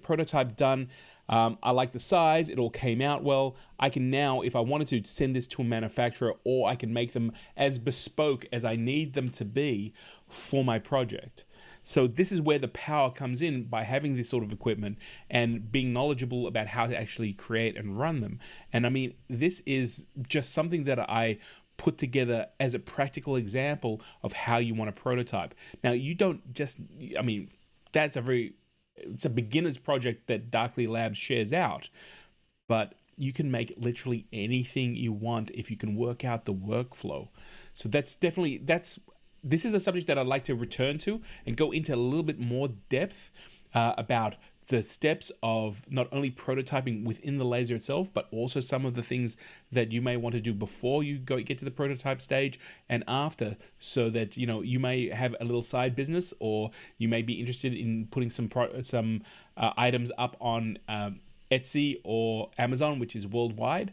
prototype done. I like the size. It all came out well. I can now, if I wanted to, send this to a manufacturer, or I can make them as bespoke as I need them to be for my project. So this is where the power comes in, by having this sort of equipment and being knowledgeable about how to actually create and run them. And I mean, this is just something that I put together as a practical example of how you want to prototype. Now, you don't just, I mean, it's a beginner's project that Darkly Labs shares out, but you can make literally anything you want if you can work out the workflow. So this is a subject that I'd like to return to and go into a little bit more depth about the steps of not only prototyping within the laser itself, but also some of the things that you may want to do before you get to the prototype stage and after, so that you may have a little side business, or you may be interested in putting some items up on Etsy or Amazon, which is worldwide.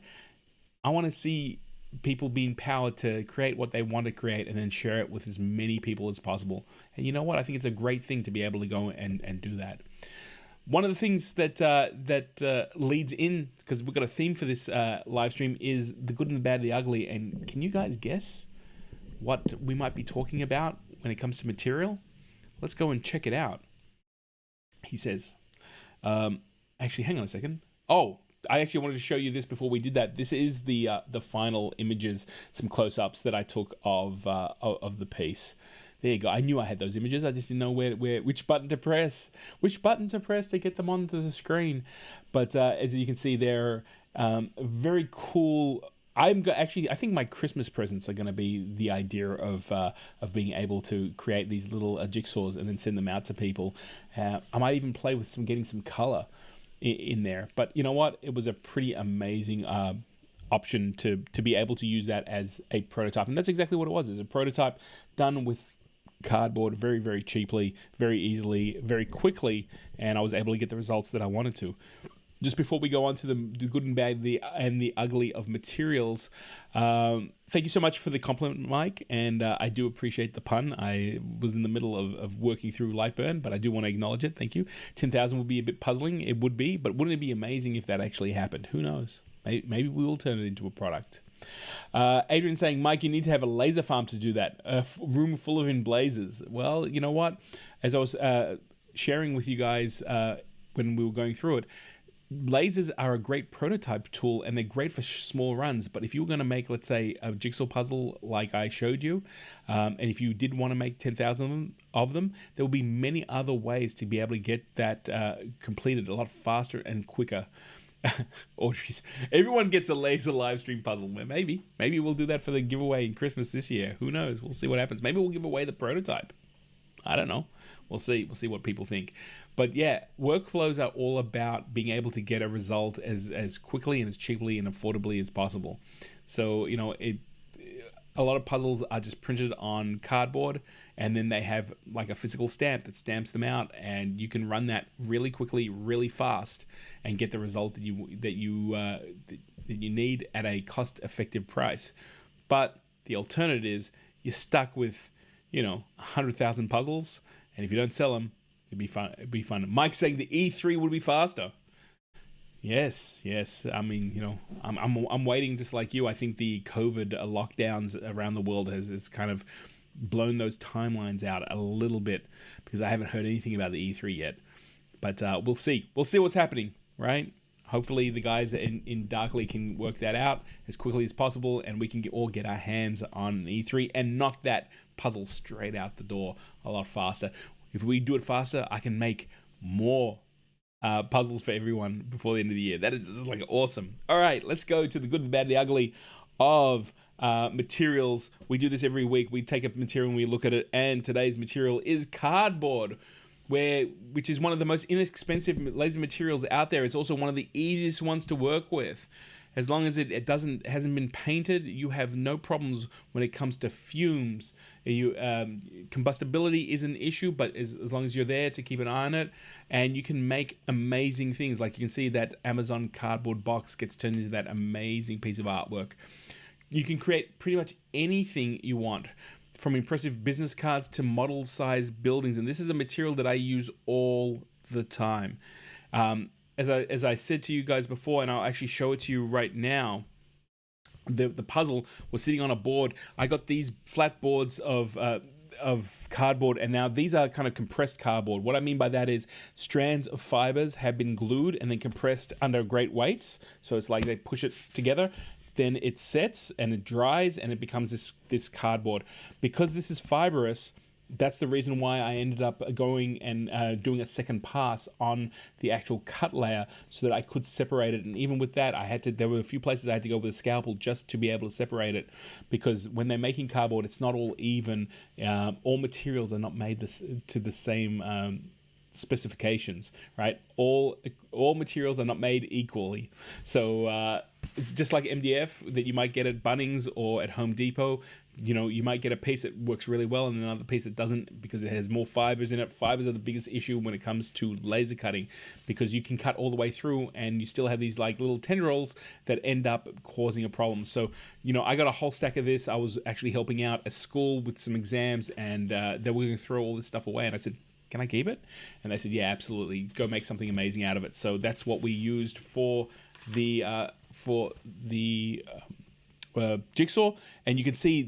I want to see people be empowered to create what they want to create and then share it with as many people as possible. And you know what? I think it's a great thing to be able to go and do that. One of the things that leads in, because we've got a theme for this live stream, is the good and the bad, the ugly. And can you guys guess what we might be talking about when it comes to material? Let's go and check it out. He says, actually, hang on a second. Oh, I actually wanted to show you this before we did that. This is the final images, some close-ups that I took of the piece. There you go. I knew I had those images. I just didn't know which button to press. Which button to press to get them onto the screen. But as you can see, they're very cool. I think my Christmas presents are going to be the idea of being able to create these little jigsaws and then send them out to people. I might even play with getting some color in there. But you know what? It was a pretty amazing option to be able to use that as a prototype. And that's exactly what it was. It's a prototype done with cardboard very, very cheaply, very easily, very quickly, and I was able to get the results that I wanted to. Just before we go on to the good and bad and the ugly of materials, thank you so much for the compliment, Mike, and I do appreciate the pun. I was in the middle of working through LightBurn, but I do want to acknowledge it. Thank you. 10,000 would be a bit puzzling. It would be, but wouldn't it be amazing if that actually happened? Who knows? Maybe we will turn it into a product. Adrian saying, Mike, you need to have a laser farm to do that. A room full of blazers. Well, you know what? As I was sharing with you guys when we were going through it, lasers are a great prototype tool and they're great for small runs. But if you were going to make, let's say, a jigsaw puzzle like I showed you, and if you did want to make 10,000 of them, there will be many other ways to be able to get that completed a lot faster and quicker. Audrey's, everyone gets a laser live stream puzzle. Maybe we'll do that for the giveaway in Christmas this year. Who knows? We'll see what happens. Maybe we'll give away the prototype. I don't know. We'll see what people think. But yeah, workflows are all about being able to get a result as quickly and as cheaply and affordably as possible. So, a lot of puzzles are just printed on cardboard, and then they have like a physical stamp that stamps them out, and you can run that really quickly, really fast, and get the result that you need at a cost-effective price. But the alternative is you're stuck with 100,000 puzzles, and if you don't sell them, it'd be fun. Mike's saying the E3 would be faster. Yes. I mean, I'm waiting just like you. I think the COVID lockdowns around the world has kind of blown those timelines out a little bit, because I haven't heard anything about the E3 yet. But we'll see. We'll see what's happening, right? Hopefully the guys in Darkly can work that out as quickly as possible, and we can all get our hands on E3 and knock that puzzle straight out the door a lot faster. If we do it faster, I can make more puzzles for everyone before the end of the year. This is like awesome. All right, let's go to the good, the bad, the ugly of materials. We do this every week. We take a material and we look at it, and today's material is cardboard, which is one of the most inexpensive laser materials out there. It's also one of the easiest ones to work with. As long as it hasn't been painted, you have no problems when it comes to fumes. Combustibility is an issue, but as long as you're there to keep an eye on it, and you can make amazing things. Like you can see that Amazon cardboard box gets turned into that amazing piece of artwork. You can create pretty much anything you want, from impressive business cards to model-sized buildings, and this is a material that I use all the time. As I said to you guys before, and I'll actually show it to you right now, the puzzle was sitting on a board. I got these flat boards of cardboard, and now these are kind of compressed cardboard. What I mean by that is strands of fibers have been glued and then compressed under great weights. So it's like they push it together, then it sets and it dries and it becomes this cardboard. Because this is fibrous, that's the reason why I ended up going and doing a second pass on the actual cut layer so that I could separate it. And even with that, there were a few places I had to go with a scalpel just to be able to separate it, because when they're making cardboard, it's not all even. All materials are not made to the same specifications, right? All materials are not made equally. So it's just like MDF that you might get at Bunnings or at Home Depot. You know, you might get a piece that works really well and another piece that doesn't because it has more fibers in it. Fibers are the biggest issue when it comes to laser cutting, because you can cut all the way through and you still have these like little tendrils that end up causing a problem. So, you know, I got a whole stack of this. I was actually helping out a school with some exams, and they were going to throw all this stuff away. And I said, can I keep it? And they said, yeah, absolutely. Go make something amazing out of it. So that's what we used for the jigsaw. And you can see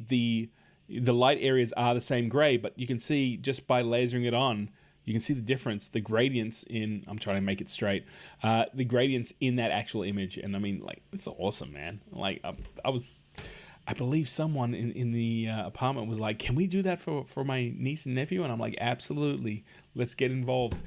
the light areas are the same gray, but you can see just by lasering it on, you can see the difference, the gradients in, I'm trying to make it straight, the gradients in that actual image. And I mean, like, it's awesome, man. Like, I believe someone in the apartment was like, can we do that for my niece and nephew? And I'm like, absolutely, let's get involved.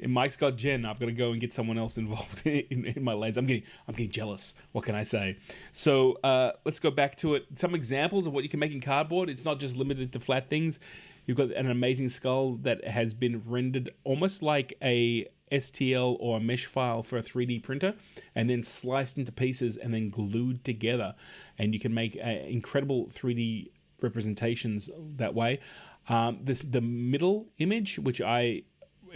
And Mike's got Jen. I've got to go and get someone else involved in my laser. I'm getting jealous. What can I say? So let's go back to it. Some examples of what you can make in cardboard. It's not just limited to flat things. You've got an amazing skull that has been rendered almost like a STL or a mesh file for a 3D printer, and then sliced into pieces and then glued together. And you can make incredible 3D representations that way. The middle image, which I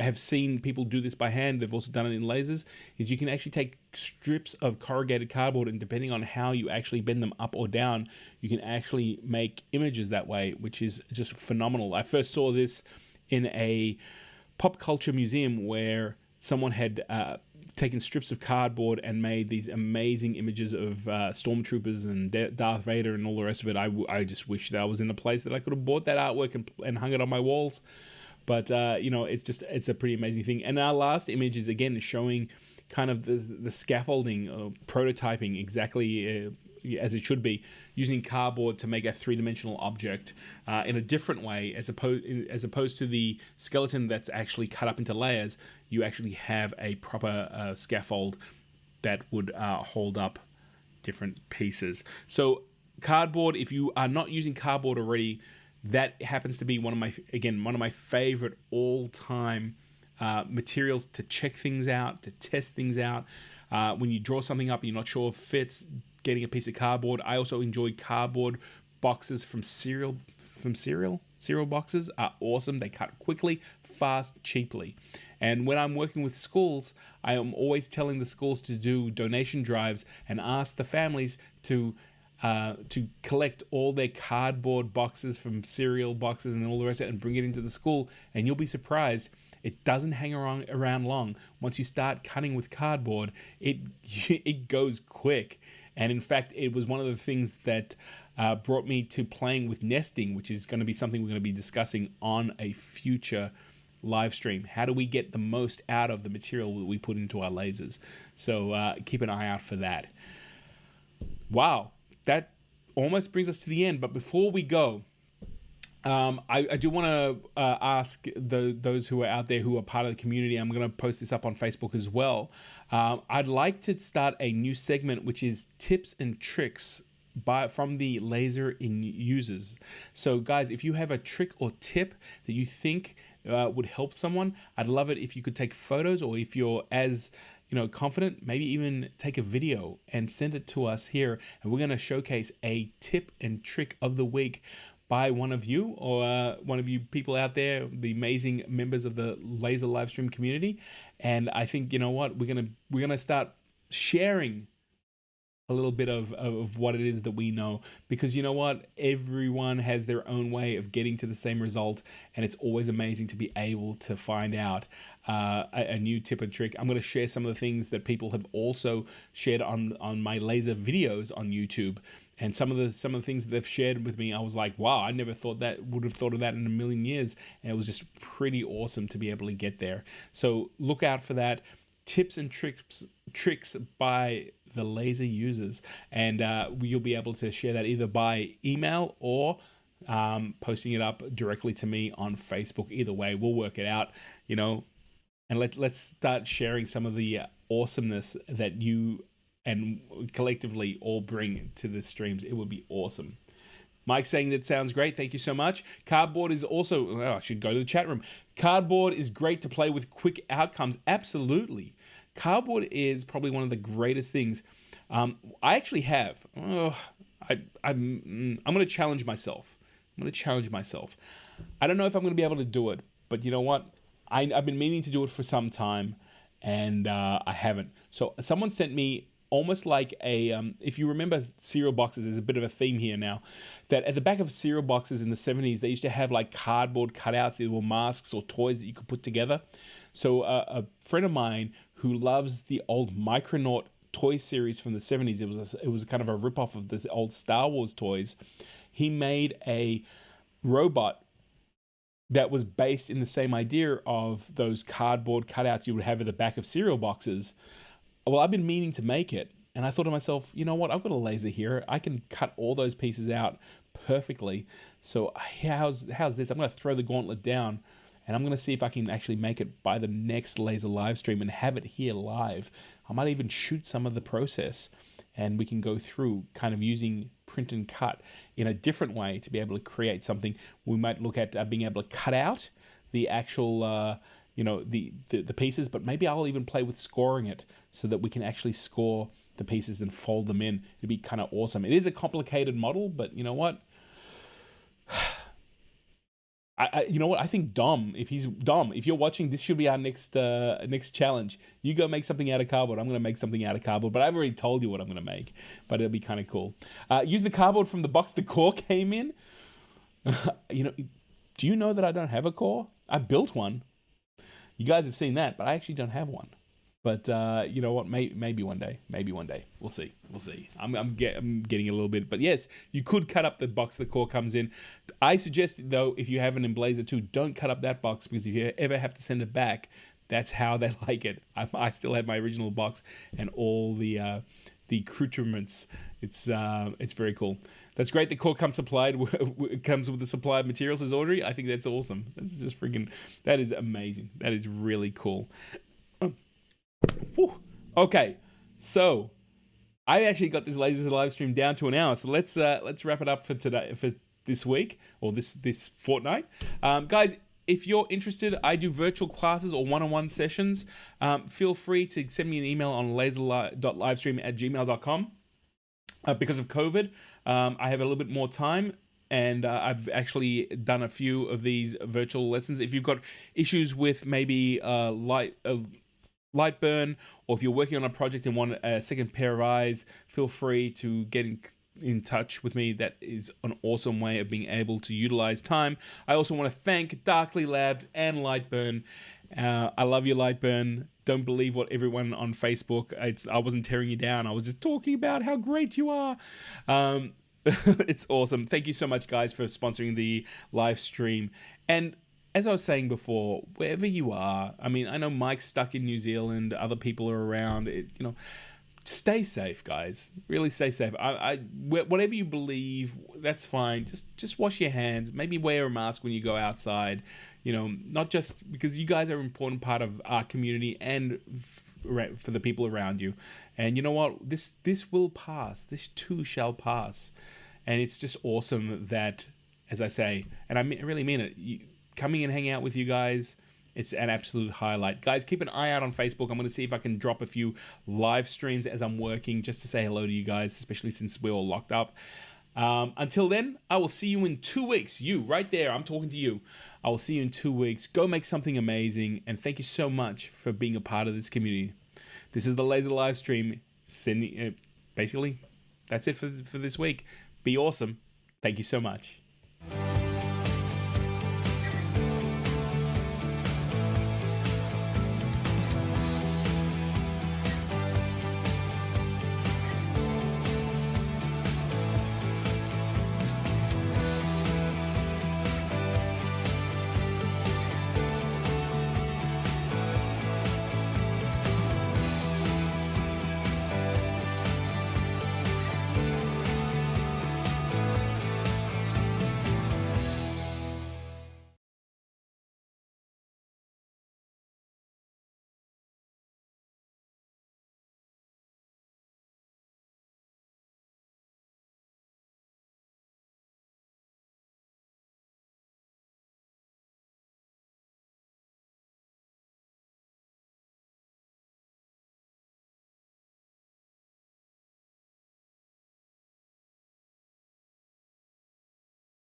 have seen people do this by hand, they've also done it in lasers, is you can actually take strips of corrugated cardboard, and depending on how you actually bend them up or down, you can actually make images that way, which is just phenomenal. I first saw this in a pop culture museum where someone had taken strips of cardboard and made these amazing images of stormtroopers and Darth Vader and all the rest of it. I just wish that I was in a place that I could have bought that artwork and hung it on my walls. But, you know, it's a pretty amazing thing. And our last image is, again, showing kind of the scaffolding, prototyping exactly as it should be, using cardboard to make a three-dimensional object in a different way, as opposed to the skeleton that's actually cut up into layers. You actually have a proper scaffold that would hold up different pieces. So cardboard, if you are not using cardboard already, that happens to be one of my favorite all-time materials to check things out, to test things out. When you draw something up and you're not sure if it fits, getting a piece of cardboard. I also enjoy cardboard boxes from cereal boxes are awesome. They cut quickly, fast, cheaply. And when I'm working with schools, I am always telling the schools to do donation drives and ask the families to collect all their cardboard boxes from cereal boxes and all the rest of it and bring it into the school, and you'll be surprised. It doesn't hang around long. Once you start cutting with cardboard, it goes quick. And in fact, it was one of the things that brought me to playing with nesting, which is going to be something we're going to be discussing on a future live stream. How do we get the most out of the material that we put into our lasers? So keep an eye out for that. Wow. That almost brings us to the end. But before we go, I do want to ask those who are out there who are part of the community, I'm going to post this up on Facebook as well. I'd like to start a new segment, which is tips and tricks from the laser users. So guys, if you have a trick or tip that you think would help someone, I'd love it if you could take photos, or if you're as confident, maybe even take a video and send it to us here, and we're going to showcase a tip and trick of the week by one of you, or one of you people out there, the amazing members of the laser livestream community. And I think, you know what, we're gonna start sharing a little bit of what it is that we know, because you know what, everyone has their own way of getting to the same result, and it's always amazing to be able to find out a new tip and trick. I'm going to share some of the things that people have also shared on my laser videos on YouTube, and some of the things that they've shared with me, I was like, wow, I never would have thought of that in a million years, and it was just pretty awesome to be able to get there. So look out for that. Tips and tricks by the laser users, and you'll be able to share that either by email or posting it up directly to me on Facebook. Either way, we'll work it out, and let's start sharing some of the awesomeness that you and collectively all bring to the streams. It would be awesome. Mike saying that sounds great. Thank you so much. Cardboard is also, I should go to the chat room. Cardboard is great to play with quick outcomes. Absolutely. Cardboard is probably one of the greatest things. I actually have. I'm going to challenge myself. I don't know if I'm going to be able to do it, but you know what? I've been meaning to do it for some time, and I haven't. So someone sent me almost like a, if you remember cereal boxes, there's a bit of a theme here now, that at the back of cereal boxes in the 70s, they used to have like cardboard cutouts, either masks or toys that you could put together. So a friend of mine who loves the old Micronaut toy series from the 70s, it was kind of a ripoff of this old Star Wars toys. He made a robot that was based in the same idea of those cardboard cutouts you would have at the back of cereal boxes. Well, I've been meaning to make it, and I thought to myself, you know what? I've got a laser here. I can cut all those pieces out perfectly. So how's this? I'm going to throw the gauntlet down, and I'm going to see if I can actually make it by the next laser live stream and have it here live. I might even shoot some of the process, and we can go through kind of using print and cut in a different way to be able to create something. We might look at being able to cut out the actual the pieces, but maybe I'll even play with scoring it so that we can actually score the pieces and fold them in. It'd be kind of awesome. It is a complicated model, but you know what? I think Dom, if you're watching, this should be our next challenge. You go make something out of cardboard. I'm going to make something out of cardboard, but I've already told you what I'm going to make, but it'll be kind of cool. Use the cardboard from the box the core came in. Do you know that I don't have a core? I built one. You guys have seen that, but I actually don't have one. But you know what? Maybe one day. We'll see. I'm getting a little bit. But yes, you could cut up the box the core comes in. I suggest, though, if you have an Emblazor 2, don't cut up that box, because if you ever have to send it back, that's how they like it. I still have my original box and all the accoutrements. It's very cool. That's great. The core comes supplied. It comes with the supply of materials, says Audrey. I think that's awesome. That's just freaking. That is amazing. That is really cool. Okay, so I actually got this laser live stream down to an hour. So let's wrap it up for today, for this week, or this fortnight, guys. If you're interested, I do virtual classes or one-on-one sessions. Feel free to send me an email on laser.livestream@gmail.com. Because of COVID, I have a little bit more time, and I've actually done a few of these virtual lessons. If you've got issues with maybe LightBurn, or if you're working on a project and want a second pair of eyes, feel free to get in touch with me. That is an awesome way of being able to utilize time. I also want to thank Darkly Labs and LightBurn. I love you, LightBurn. Don't believe what everyone on Facebook. I wasn't tearing you down. I was just talking about how great you are. It's awesome. Thank you so much, guys, for sponsoring the live stream. And as I was saying before, wherever you are, I mean, I know Mike's stuck in New Zealand. Other people are around. Stay safe, guys. Really stay safe. Whatever you believe, that's fine. Just wash your hands. Maybe wear a mask when you go outside. Not just because you guys are an important part of our community and for the people around you. And you know what? This will pass. This too shall pass. And it's just awesome that, as I say, and I really mean it, coming and hanging out with you guys, it's an absolute highlight. Guys, keep an eye out on Facebook. I'm going to see if I can drop a few live streams as I'm working, just to say hello to you guys, especially since we're all locked up. Until then, I will see you in 2 weeks. You, right there, I'm talking to you. I will see you in 2 weeks. Go make something amazing, and thank you so much for being a part of this community. This is the Laser live stream. Basically, that's it for this week. Be awesome. Thank you so much.